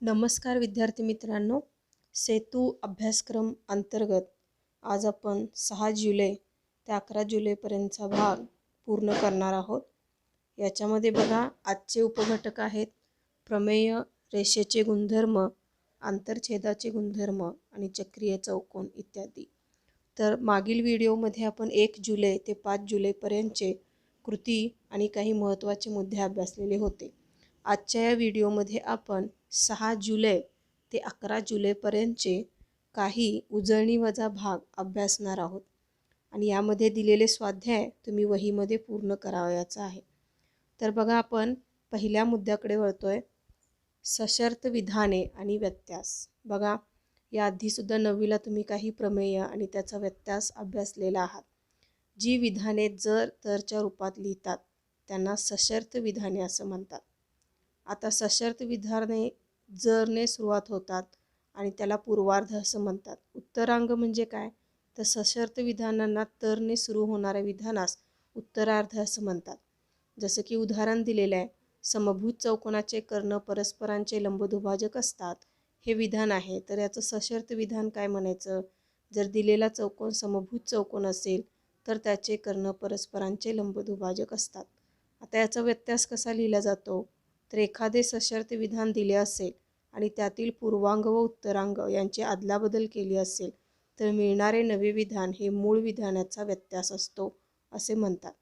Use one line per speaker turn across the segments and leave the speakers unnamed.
नमस्कार विद्यार्थी मित्रांनो, सेतू अभ्यासक्रम अंतर्गत आज आपण 6 जुलै ते 11 जुलैपर्यंतचा भाग पूर्ण करणार आहोत. याच्यामध्ये बघा आजचे उपघटक आहेत प्रमेय, रेषेचे गुणधर्म, आंतरछेदाचे गुणधर्म आणि चक्रीय चौकोन इत्यादी. तर मागील व्हिडिओमध्ये आपण 1 जुलै ते 5 जुलैपर्यंतचे कृती आणि काही महत्त्वाचे मुद्दे अभ्यासलेले होते. आजच्या या व्हिडिओमध्ये आपण 6 जुलै ते 11 जुलैपर्यंतचे काही उजळणी वजा भाग अभ्यासणार आहोत आणि यामध्ये दिलेले स्वाध्याय तुम्ही वहीमध्ये पूर्ण करावयाचा आहे. तर बघा आपण पहिल्या मुद्द्याकडे वळतोय, सशर्त विधाने आणि व्यत्यास. बघा याआधीसुद्धा 9वीला तुम्ही काही प्रमेय आणि त्याचा व्यत्यास अभ्यासलेला आहात. जी विधाने जर तरच्या रूपात लिहितात त्यांना सशर्त विधाने असं म्हणतात. आता सशर्त विधाने जरने सुरुवात होतात आणि त्याला पूर्वार्ध असं म्हणतात. उत्तरांग म्हणजे काय, तर सशर्त विधानांना तरने सुरू होणाऱ्या विधानास उत्तरार्ध असं म्हणतात. जसं की उदाहरण दिलेलं आहे, समभुज चौकोनाचे कर्ण परस्परांचे लंबदुभाजक असतात हे विधान आहे. तर याचं सशर्त विधान काय म्हणायचं, जर दिलेला चौकोन समभुज चौकोन असेल तर त्याचे कर्ण परस्परांचे लंबदुभाजक असतात. आता याचा व्यत्यास कसा लिहिला जातो, तर एखादे सशर्त विधान दिले असेल आणि त्यातील पूर्वांग व उत्तरांग यांची अदलाबदल केली असेल तर मिळणारे नवे विधान हे मूळ विधानाचा व्यत्यास असतो असे म्हणतात.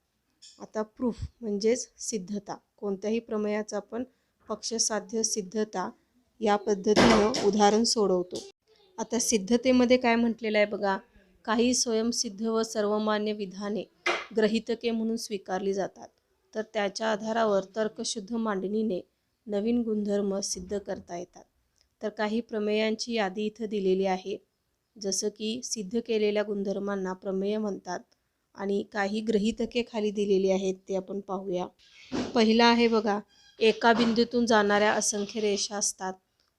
आता प्रूफ म्हणजेच सिद्धता. कोणत्याही प्रमेयाचा आपण पक्षसाध्य सिद्धता या पद्धतीनं उदाहरण सोडवतो. आता सिद्धतेमध्ये काय म्हटलेलं आहे बघा, काही स्वयंसिद्ध व सर्वमान्य विधाने गृहीतके म्हणून स्वीकारली जातात तर त्याच्या आधारावर तर्कशुद्ध मांडणीने नवीन गुणधर्म सिद्ध करता येतात. तर काही प्रमेयांची यादी इथं दिलेली आहे. जसं की सिद्ध केलेल्या गुणधर्मांना प्रमेय म्हणतात आणि काही गृहीतके खाली दिलेली आहेत ते आपण पाहूया. पहिला आहे बघा, एका बिंदूतून जाणाऱ्या असंख्य रेषा असतात.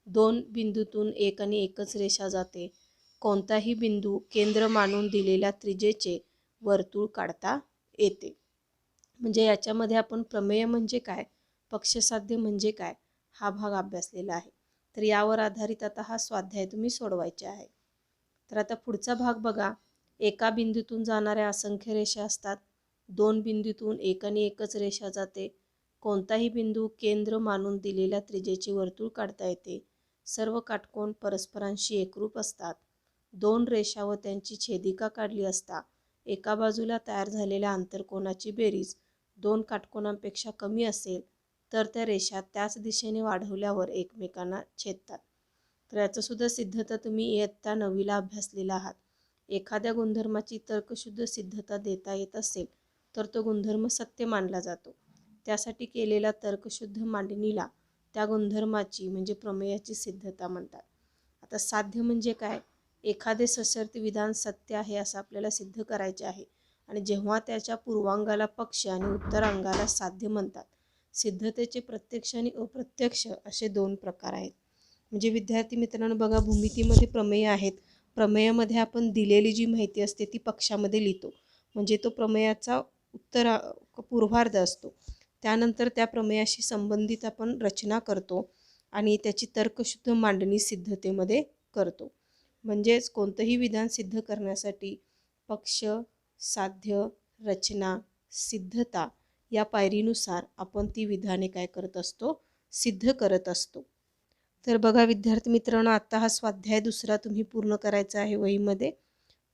2 बिंदूतून एक आणि एकच रेषा जाते. कोणताही बिंदू केंद्र मानून दिलेल्या त्रिज्येचे वर्तुळ काढता येते. म्हणजे याच्यामध्ये आपण प्रमेय म्हणजे काय, पक्षसाध्य म्हणजे काय हा भाग अभ्यासलेला आहे. तर यावर आधारित आता हा स्वाध्याय तुम्ही सोडवायचे आहे. तर आता पुढचा भाग बघा, एका बिंदूतून जाणाऱ्या असंख्य रेषा असतात. 2 बिंदूतून एक आणि एकच रेषा जाते. कोणताही बिंदू केंद्र मानून दिलेल्या त्रिज्येचे वर्तुळ काढता येते. सर्व काटकोन परस्परांशी एकरूप असतात. 2 रेषा व त्यांची छेदिका काढली असता एका बाजूला तयार झालेल्या आंतरकोनाची बेरीज 2 काटकोनांपेक्षा कमी असेल तर त्या रेषा त्याच दिशेने वाढवल्यावर एकमेकांना छेदतात. तर याचंसुद्धा सिद्धता तुम्ही इयत्ता 9वीला अभ्यासलेला आहात. एखाद्या गुणधर्माची तर्कशुद्ध सिद्धता देता येत असेल तर तो गुणधर्म सत्य मानला जातो. त्यासाठी केलेल्या तर्कशुद्ध मांडणीला त्या गुणधर्माची म्हणजे प्रमेयाची सिद्धता म्हणतात. आता साध्य म्हणजे काय, एखादे सशर्त विधान सत्य आहे असं आपल्याला सिद्ध करायचे आहे आणि जेव्हा त्याच्या पूर्वांगाला पक्ष आणि उत्तरांगाला साध्य म्हणतात. सिद्धतेचे प्रत्यक्ष आणि अप्रत्यक्ष असे 2 प्रकार आहेत. म्हणजे विद्यार्थी मित्रांनो बघा, भूमितीमध्ये प्रमेय आहेत. प्रमेयामध्ये आपण दिलेली जी माहिती असते ती पक्षामध्ये लिहितो, म्हणजे तो प्रमेयाचा पूर्वार्ध असतो. त्यानंतर त्या प्रमेयाशी संबंधित आपण रचना करतो आणि त्याची तर्कशुद्ध मांडणी सिद्धतेमध्ये करतो. म्हणजेच कोणतंही विधान सिद्ध करण्यासाठी पक्ष, साध्य, रचना, सिद्धता या पायरीनुसार आपण ती विधाने काय करत असतो, सिद्ध करत असतो. तर बघा विद्यार्थी मित्रांनो, आता हा स्वाध्याय दुसरा तुम्ही पूर्ण करायचा आहे वहीमध्ये.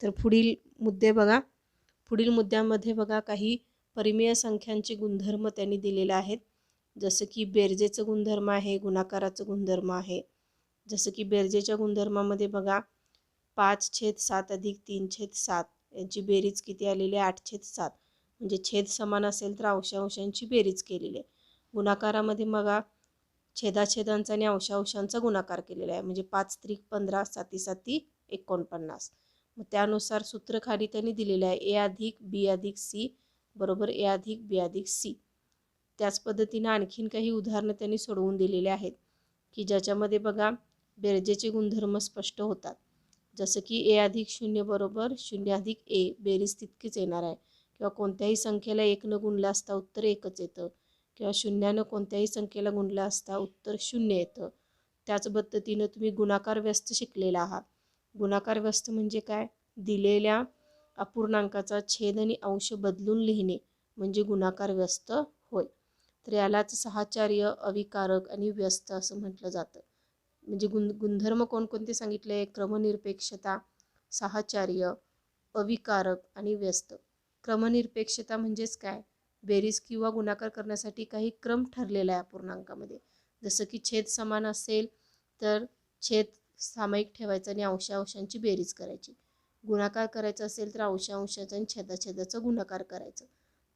तर पुढील मुद्दे बघा. पुढील मुद्द्यामध्ये बघा काही परिमेय संख्यांचे गुणधर्म त्यांनी दिलेले आहेत. जसं की बेरजेचं गुणधर्म आहे, गुणाकाराचं गुणधर्म आहे. जसं की बेरजेच्या गुणधर्मामध्ये बघा 5/7 अधिक 3/7 यांची बेरीज किती आलेली आहे, 8/7. म्हणजे छेद समान असेल तर अंशांची बेरीज केलेली आहे. गुणाकारामध्ये बघा छेदाछेदांचा आणि अंशांचा गुणाकार केलेला आहे. म्हणजे 5×3=15, 7×7=49. मग त्यानुसार सूत्र खाली त्यांनी दिलेलं आहे, A अधिक B अधिक C बरोबर A अधिक B अधिक C. त्याच पद्धतीनं आणखीन काही उदाहरणं त्यांनी सोडवून दिलेले आहेत की ज्याच्यामध्ये बघा बेरजेचे गुणधर्म स्पष्ट होतात. जसं की A अधिक 0 बरोबर 0 अधिक A बेरीज तितकीच येणार आहे. किंवा कोणत्याही संख्येला 1 गुणलं असता उत्तर 1च येतं. किंवा 0 कोणत्याही संख्येला गुणलं असता उत्तर 0 येतं. त्याच पद्धतीनं तुम्ही गुणाकार व्यस्त शिकलेला आहात. गुणाकार व्यस्त म्हणजे काय? दिलेल्या अपूर्णांकाचा छेद आणि अंश बदलून लिहिणे म्हणजे गुणाकार व्यस्त होय. तर यालाच साहचर्य, अविकारक आणि व्यस्त असं म्हटलं जातं. म्हणजे गुणधर्म कोणकोणते सांगितले? क्रमनिरपेक्षता, साहचर्य, अविकारक आणि व्यस्त. क्रमनिरपेक्षता म्हणजेच काय? बेरीज किंवा गुणाकार करण्यासाठी काही क्रम ठरलेला आहे अपूर्णांकामध्ये. जसं की छेद समान असेल तर छेद सामायिक ठेवायचा आणि अंशांची बेरीज करायची. गुणाकार करायचा असेल तर अंशाचा आणि छेदाचा गुणाकार करायचं.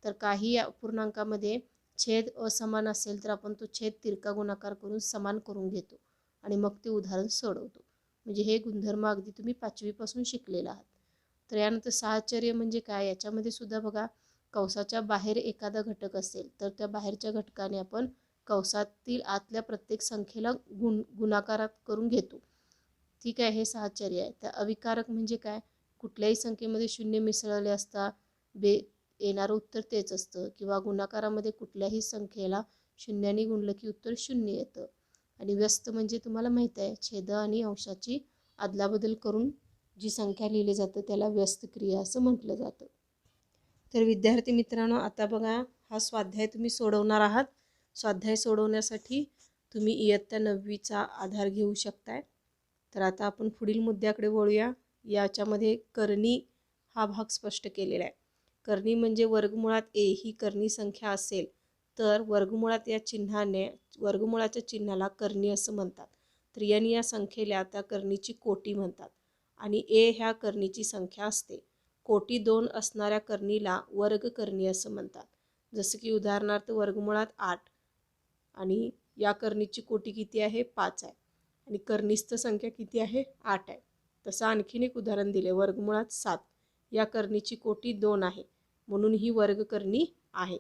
तर काही अपूर्णांकामध्ये छेद असमान असेल तर आपण तो छेद तिरका गुणाकार करून समान करून घेतो आणि मग ते उदाहरण सोडवतो. म्हणजे हे गुणधर्म अगदी तुम्ही 5वी पासून शिकलेला आहात. तर यानंतर साहचर्य म्हणजे काय? याच्यामध्ये सुद्धा बघा, कंसाच्या बाहेर एखादा घटक असेल तर त्या बाहेरच्या घटकाने आपण कंसातील आतल्या प्रत्येक संख्येला गुणाकारात करून घेतो. ठीक आहे, हे साहचर्य आहे. तर अविकारक म्हणजे काय? कुठल्याही संख्येमध्ये शून्य मिसळले असता येणारं उत्तर तेच असतं, किंवा गुणाकारामध्ये कुठल्याही संख्येला शून्याने गुणलं की उत्तर शून्य येतं. आणि व्यस्त म्हणजे तुम्हाला माहीत आहे, छेद आणि अंशाची अदलाबदल करून जी संख्या लिहिली जातं त्याला व्यस्त क्रिया असं म्हटलं जातं. तर विद्यार्थी मित्रांनो, आता बघा, हा स्वाध्याय तुम्ही सोडवणार आहात. स्वाध्याय सोडवण्यासाठी तुम्ही इयत्ता 9वीचा आधार घेऊ शकताय. तर आता आपण पुढील मुद्द्याकडे वळूया. याच्यामध्ये करणी हा भाग स्पष्ट केलेला आहे. करणी म्हणजे वर्गमुळात ए ही करणी संख्या असेल तर वर्गमुळात या चिन्हाने, वर्गमुळाच्या चिन्हाला करणी असं म्हणतात. तर n या संख्येला त्या करणीची कोटी म्हणतात आणि ए ह्या करणीची संख्या असते. कोटी 2 असणाऱ्या करणीला वर्गकरणी असं म्हणतात. जसं की उदाहरणार्थ वर्गमुळात 8 आणि या करणीची कोटी किती आहे? 5 आहे आणि करणीस्थ संख्या किती आहे? 8 आहे. तसं आणखीन एक उदाहरण दिले, वर्गमुळात 7 या करणीची कोटी 2 आहे म्हणून ही वर्गकरणी आहे.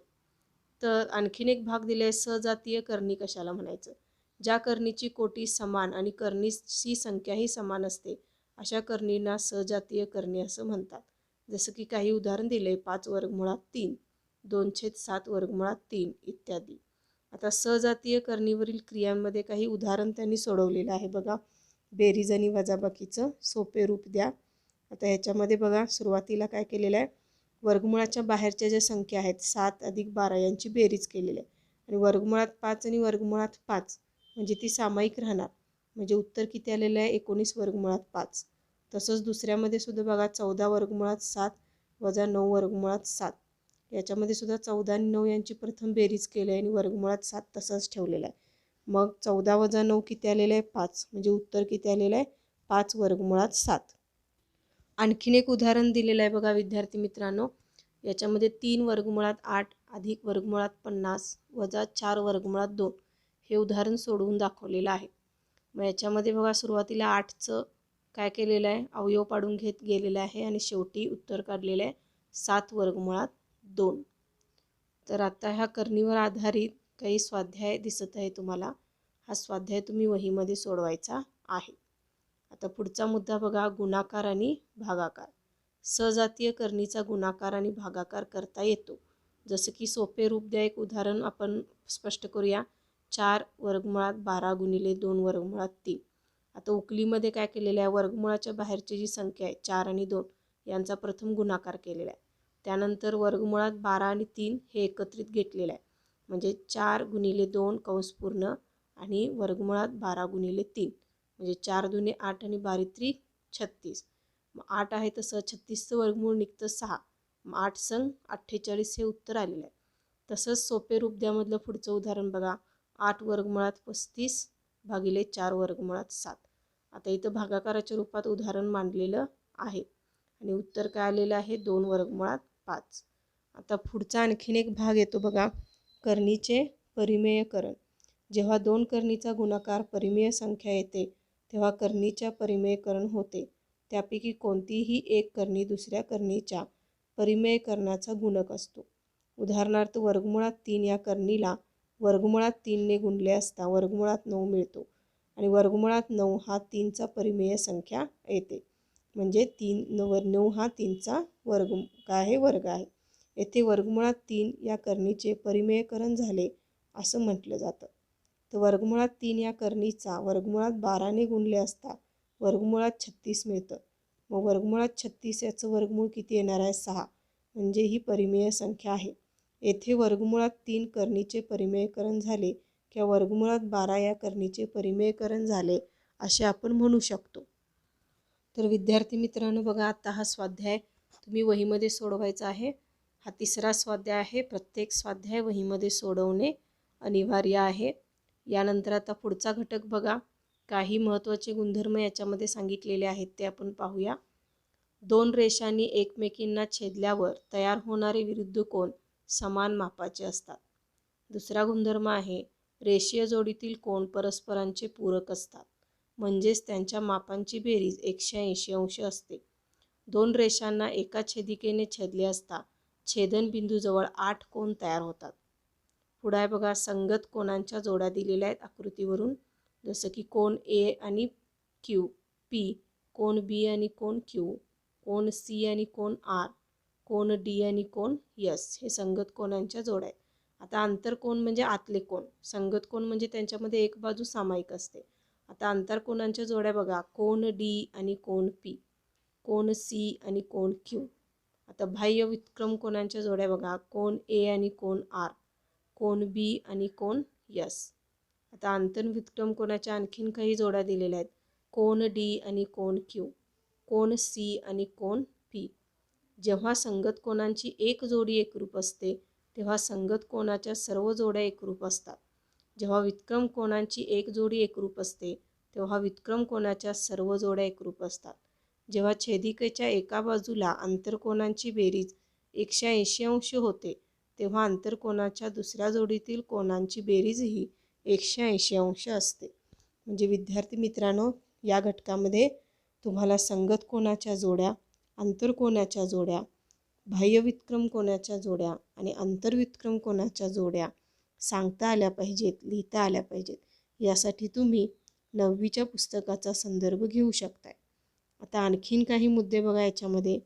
तर आणखीन एक भाग दिले, सजातीय करणी कशाला म्हणायचं? ज्या करणीची कोटी समान आणि करणीची संख्याही समान असते अशा करणींना सजातीय करणी असं म्हणतात. जसं की काही उदाहरण दिले, 5 वर्गमुळात 3, 2/7 वर्गमुळात 3 इत्यादी. आता सजातीय करणीवरील क्रियांमध्ये काही उदाहरण त्यांनी सोडवलेलं आहे. बघा, बेरीज आणि वजाबाकीचं सोपे रूप द्या. आता ह्याच्यामध्ये बघा, सुरुवातीला काय केलेलं आहे? वर्गमुळाच्या बाहेरच्या ज्या संख्या आहेत 7 अधिक 12 यांची बेरीज केलेली आहे आणि वर्गमुळात 5 आणि वर्गमुळात 5 म्हणजे ती सामायिक राहणार. म्हणजे उत्तर किती आलेलं आहे? 19 वर्गमुळात 5. तसंच दुसऱ्यामध्ये सुद्धा बघा, 14 वर्गमुळात 7 वजा 9 वर्गमुळात 7 याच्यामध्ये सुद्धा 14 आणि 9 यांची प्रथम बेरीज केली आहे आणि वर्गमुळात 7 तसंच ठेवलेलं आहे. मग 14 वजा 9 किती आलेलं आहे? 5. म्हणजे उत्तर किती आलेलं आहे? 5 वर्गमुळात 7. आणखीन एक उदाहरण दिलेलं आहे बघा विद्यार्थी मित्रांनो. याच्यामध्ये 3 वर्गमुळात 8 अधिक वर्गमुळात 50 वजा 4 वर्गमुळात 2 हे उदाहरण सोडवून दाखवलेलं आहे. मग याच्यामध्ये बघा, सुरुवातीला 8चं काय केलेलं आहे? अवयव पाडून घेत गेलेलं आहे आणि शेवटी उत्तर काढलेलं आहे 7 वर्गमुळात 2. तर आता ह्या करणीवर आधारित काही स्वाध्याय दिसत आहे तुम्हाला. हा स्वाध्याय तुम्ही वहीमध्ये सोडवायचा आहे. आता पुढचा मुद्दा बघा, गुणाकार आणि भागाकार. सजातीय करणीचा गुणाकार आणि भागाकार करता येतो. जसं की सोपे रूप द्या. एक उदाहरण आपण स्पष्ट करूया. 4 वर्गमुळात 12 गुणिले 2 वर्गमुळात 3. आता उकलीमध्ये काय केलेलं आहे? वर्गमुळाच्या बाहेरची जी संख्या आहे 4 आणि 2 यांचा प्रथम गुणाकार केलेला आहे. त्यानंतर वर्गमुळात 12 आणि 3 हे एकत्रित घेतलेलं आहे. म्हणजे 4 गुणिले 2 कंस पूर्ण आणि वर्गमुळात 12 गुणिले 3 म्हणजे 4 दुने 8 आणि 12 त्रिक 36. मग 8 आहे तसं 36चं वर्गमूळ निघतं 6. मग 8 संग 48 हे उत्तर आलेलं आहे. तसंच सोपे रूप द्यामधलं पुढचं उदाहरण बघा, 8 वर्गमुळात 35 भागिले 4 वर्गमुळात 7. आता इथं भागाकाराच्या रूपात उदाहरण मांडलेलं आहे आणि उत्तर काय आलेलं आहे? 2 वर्गमुळात 5. आता पुढचा आणखीन एक भाग येतो बघा, करणीचे परिमेयकरण. जेव्हा 2 करणीचा गुणाकार परिमेय संख्या येते तेव्हा करणीच्या परिमेयकरण होते. त्यापैकी कोणतीही एक करणी दुसऱ्या करणीच्या परिमेयकरणाचा गुणक असतो. उदाहरणार्थ वर्गमुळात 3 या करणीला वर्गमुळात 3ने गुणले असता वर्गमुळात 9 मिळतो आणि वर्गमुळात 9 हा 3चा परिमेय संख्या येते. म्हणजे 9 हा 3चा वर्ग काय आहे? वर्ग आहे. येथे वर्गमुळात 3 या करणीचे परिमेयकरण झाले असं म्हटलं जातं. तर वर्गमुळात 3 या करणीचा वर्गमुळात 12ने गुणले असता वर्गमुळात 36 मिळतं. मग वर्गमुळात 36 याचं वर्गमूळ किती येणार आहे? 6. म्हणजे ही परिमेय संख्या आहे. येथे वर्गमुळात 3 करणीचे परिमेयकरण झाले किंवा वर्गमुळात 12 या करणीचे परिमेयकरण झाले असे आपण म्हणू शकतो. तर विद्यार्थी मित्रांनो, बघा आता हा स्वाध्याय तुम्ही वहीमध्ये सोडवायचा आहे. हा 3रा स्वाध्याय आहे. प्रत्येक स्वाध्याय वहीमध्ये सोडवणे अनिवार्य आहे. यानंतर आता पुढचा घटक बघा. काही महत्त्वाचे गुणधर्म याच्यामध्ये सांगितलेले आहेत ते आपण पाहूया. 2 रेषांनी एकमेकींना छेदल्यावर तयार होणारे विरुद्ध कोन समान मापाचे असतात. दुसरा गुणधर्म आहे रेषीय जोडीतील कोन परस्परांचे पूरक असतात, म्हणजेच त्यांच्या मापांची बेरीज 180 अंश असते. 2 रेषांना एका छेदिकेने छेदले असता छेदनबिंदूजवळ 8 कोन तयार होतात. पुढे आहे बघा, संगत कोनांच्या जोड्या दिलेल्या आहेत आकृतीवरून, जसं की कोन ए आणि क्यू पी, कोन बी आणि कोन क्यू, कोन सी आणि कोन आर, कोन डी आणि कोन यस, हे संगत कोनांच्या जोड्या आहेत. आता आंतरकोन म्हणजे आतले कोन, संगत कोन म्हणजे त्यांच्यामध्ये एक बाजू सामायिक असते. आता आंतरकोनांच्या जोड्या बघा, कोन डी आणि कोन पी, कोन सी आणि कोन क्यू. आता बाह्य व्युत्क्रम कोनांच्या जोड्या बघा, कोन ए आणि कोन आर, कोन बी आणि कोन यस. आता आंतरव्युत्क्रम कोनाच्या आणखीन काही जोड्या दिलेल्या आहेत, कोन डी आणि कोन क्यू, कोन सी आणि कोन पी. जेव्हा संगत कोनांची एक जोडी एकरूप असते तेव्हा संगत कोनाच्या सर्व जोड्या एकरूप असतात. जेव्हा व्युत्क्रम कोनांची एक जोडी एकरूप असते तेव्हा व्युत्क्रम कोनाच्या सर्व जोड्या एकरूप असतात. जेव्हा छेदिकेच्या एका बाजूला आंतरकोनांची बेरीज 180 अंश होते तेव्हा आंतरकोनाच्या दुसऱ्या जोडीतील कोनांची बेरीजही 180 अंश असते. म्हणजे विद्यार्थी मित्रांनो, या घटकामध्ये तुम्हाला संगत कोनाच्या जोड्या, आंतरकोनाच्या जोड्या, बाह्य व्युत्क्रम कोनाच्या जोड्या आणि आंतरव्युत्क्रम कोनाच्या जोड्या सांगता आल्या पाहिजेत, लिहिता आल्या पाहिजेत. यासाठी तुम्ही 9वीच्या पुस्तकाचा संदर्भ घेऊ शकताय. आता आणखीन काही मुद्दे बघा याच्यामध्ये.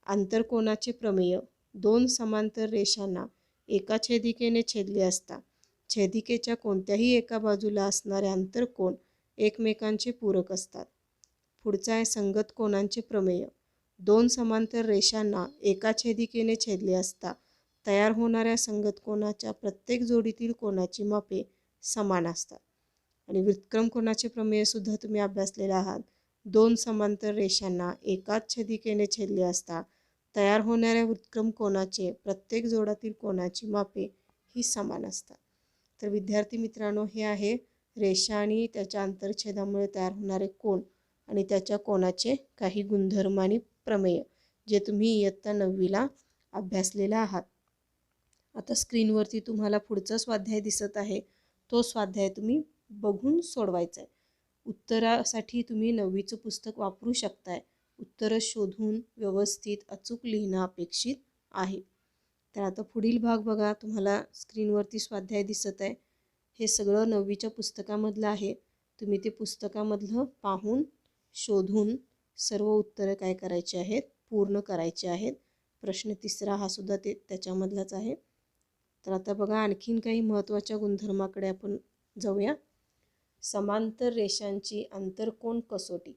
आंतरकोनाचे प्रमेय. 2 समांतर रेषांना एका छेदिकेने छेदले असता छेदिकेच्या कोणत्याही एका बाजूला असणारे आंतरकोन एकमेकांचे पूरक असतात. पुढचा आहे संगत कोनांचे प्रमेय. 2 समांतर रेषांना एका छेदिकेने छेदले असता तयार होणाऱ्या संगत कोनाच्या प्रत्येक जोडीतील कोनाची मापे समान असतात. आणि व्युत्क्रम कोनाचे प्रमेय सुद्धा तुम्ही अभ्यासलेले आहात. 2 समांतर रेषांना एकाच छेदिकेने छेदले असता तयार होणाऱ्या व्युत्क्रम कोनाचे प्रत्येक जोडातील कोनाची मापे ही समान असतात. तर विद्यार्थी मित्रांनो, हे आहे रेषा आणि त्याच्या आंतरछेदामुळे तयार होणारे कोन आणि त्याच्या कोनाचे काही गुणधर्म आणि प्रमेय, जे तुम्ही इयत्ता 9वीला अभ्यासलेला आहात. आता स्क्रीनवरती तुम्हाला पुढचा स्वाध्याय दिसत आहे. तो स्वाध्याय तुम्ही बघून सोडवायचा आहे. उत्तरासाठी तुम्ही 9वीचं पुस्तक वापरू शकताय. उत्तरं शोधून व्यवस्थित अचूक लिहिणं अपेक्षित आहे. तर आता पुढील भाग बघा, तुम्हाला स्क्रीनवरती स्वाध्याय दिसत आहे. हे सगळं 9वीच्या पुस्तकामधलं आहे. तुम्ही ते पुस्तकामधलं पाहून शोधून सर्व उत्तरं काय करायची आहेत, पूर्ण करायचे आहेत. प्रश्न 3रा हा सुद्धा त्याच्यामधलाच आहे. तर आता बघा, आणखीन काही महत्त्वाच्या गुणधर्माकडे आपण जाऊया. समांतर रेषांची आंतरकोन कसोटी.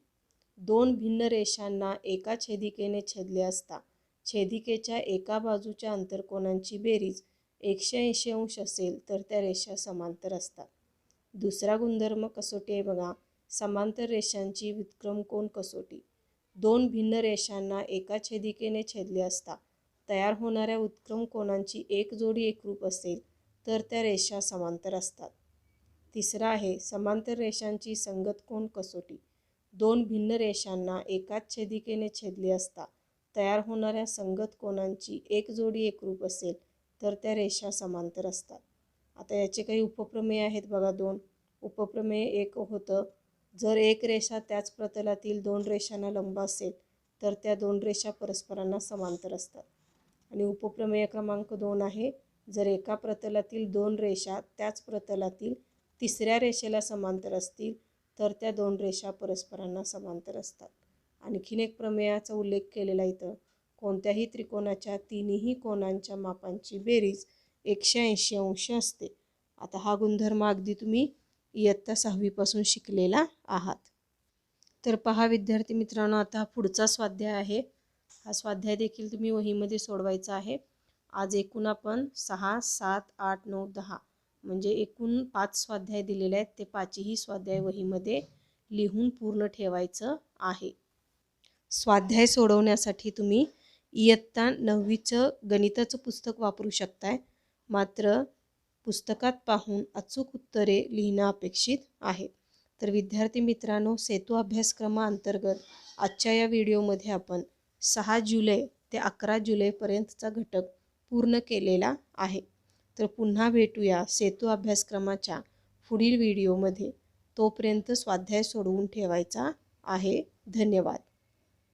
2 भिन्न रेषांना एका छेदिकेने छेदले असता छेदिकेच्या एका बाजूच्या आंतरकोनांची बेरीज 180 अंश असेल तर त्या रेषा समांतर असतात. दुसरा गुणधर्म कसोटी आहे बघा, समांतर रेषांची व्युत्क्रम कोन कसोटी. 2 भिन्न रेषांना एका छेदिकेने छेदले असता तयार होणाऱ्या व्युत्क्रम कोनांची एक जोडी एकरूप असेल तर त्या रेषा समांतर असतात. तिसरा आहे समांतर रेषांची संगत कोन कसोटी. 2 भिन्न रेषांना एकाच छेदिकेने छेदले असता तयार होणाऱ्या संगत कोनांची एक जोडी एकरूप असेल तर त्या रेषा समांतर असतात. आता याचे काही उपप्रमेय आहेत बघा, 2 उपप्रमेय. एक होतं, जर एक रेषा त्याच प्रतलातील 2 रेषांना लंब असेल तर त्या 2 रेषा परस्परांना समांतर असतात. आणि उपप्रमेय क्रमांक 2 आहे, जर एका प्रतलातील 2 रेषा त्याच प्रतलातील 3ऱ्या रेषेला समांतर असतील तर त्या 2 रेषा परस्परांना समांतर असतात. आणखीन एक प्रमेयाचा उल्लेख केलेला इथं, कोणत्याही त्रिकोणाच्या 3ही कोनांच्या मापांची बेरीज 180 अंश असते. आता हा गुणधर्म अगदी तुम्ही इयत्ता 6वीपासून शिकलेला आहात. तर पहा विद्यार्थी मित्रांनो, आता पुढचा स्वाध्याय आहे. हा स्वाध्याय देखील तुम्ही वहीमध्ये सोडवायचा आहे. आज एकूण आपण 6, 7, 8, 9, 10 म्हणजे एकूण 5 स्वाध्याय दिलेले आहेत. ते 5ही स्वाध्याय वहीमध्ये लिहून पूर्ण ठेवायचं आहे. स्वाध्याय सोडवण्यासाठी तुम्ही इयत्ता 9वीचं गणिताचं पुस्तक वापरू शकताय. मात्र पुस्तकात पाहून अचूक उत्तरे लिहिणं अपेक्षित आहे. तर विद्यार्थी मित्रांनो, सेतू अभ्यासक्रमाअंतर्गत आजच्या या व्हिडिओमध्ये आपण 6 जुलै ते 11 जुलैपर्यंतचा घटक पूर्ण केलेला आहे. तर पुन्हा भेटूया सेतू अभ्यासक्रमाच्या पुढील व्हिडिओमध्ये. तोपर्यंत स्वाध्याय सोडवून ठेवायचा आहे. धन्यवाद.